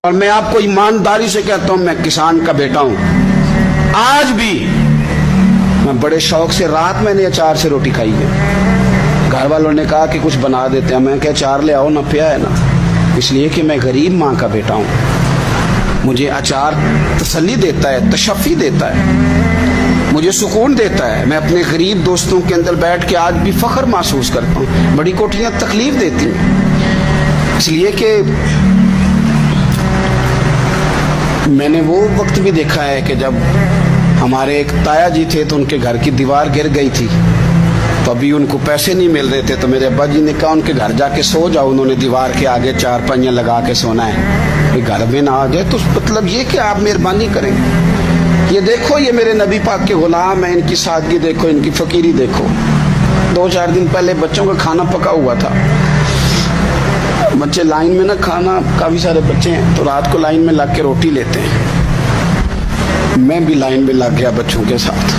اور میں آپ کو ایمانداری سے کہتا ہوں، میں کسان کا بیٹا ہوں۔ آج بھی میں بڑے شوق سے رات میں نے اچار سے روٹی کھائی ہے۔ گھر والوں نے کہا کہ کچھ بنا دیتے ہیں، میں کہ اچار لے آؤ نا، پیا ہے نا، اس لیے کہ میں غریب ماں کا بیٹا ہوں۔ مجھے اچار تسلی دیتا ہے، تشفی دیتا ہے، مجھے سکون دیتا ہے۔ میں اپنے غریب دوستوں کے اندر بیٹھ کے آج بھی فخر محسوس کرتا ہوں۔ بڑی کوٹھیاں تکلیف دیتی ہیں، اس لیے کہ میں نے وہ وقت بھی دیکھا ہے کہ جب ہمارے ایک تایا جی تھے تو ان کے گھر کی دیوار گر گئی تھی، تو ابھی ان کو پیسے نہیں مل رہے تھے، تو میرے ابا جی نے کہا ان کے گھر جا کے سو جاؤ۔ انہوں نے دیوار کے آگے چار پائیاں لگا کے سونا ہے، کوئی گھر میں نہ آ جائے۔ تو مطلب یہ کہ آپ مہربانی کریں، یہ دیکھو یہ میرے نبی پاک کے غلام ہیں، ان کی سادگی دیکھو، ان کی فقیری دیکھو۔ 2-4 دن پہلے بچوں کا کھانا پکا ہوا تھا، بچے لائن میں نہ کھانا، کافی سارے بچے ہیں تو رات کو لائن میں لگ کے روٹی لیتے ہیں۔ میں بھی لائن میں لگ گیا بچوں کے ساتھ۔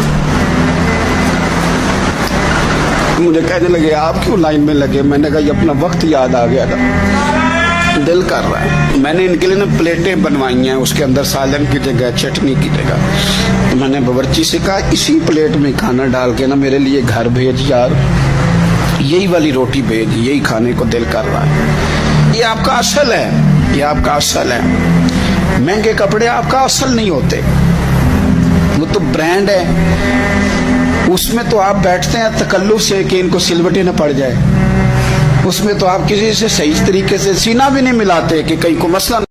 مجھے کہنے لگے آپ کیوں لائن میں لگے؟ میں نے کہا یہ اپنا وقت یاد آ گیا تھا، دل کر رہا ہے۔ میں نے ان کے لیے نا پلیٹیں بنوائی ہیں، اس کے اندر سالن کی جگہ چٹنی کی جگہ میں نے باورچی سے کہا اسی پلیٹ میں کھانا ڈال کے نا میرے لیے گھر بھیج یار، یہی والی روٹی بھیج، یہی کھانے کو دل کر رہا ہے۔ یہ آپ کا اصل ہے، یہ آپ کا اصل ہے۔ مہنگے کپڑے آپ کا اصل نہیں ہوتے، وہ تو برانڈ ہے، اس میں تو آپ بیٹھتے ہیں تکلف سے کہ ان کو سلوٹیں نہ پڑ جائے، اس میں تو آپ کسی سے صحیح طریقے سے سینہ بھی نہیں ملاتے کہ کہیں کو مسئلہ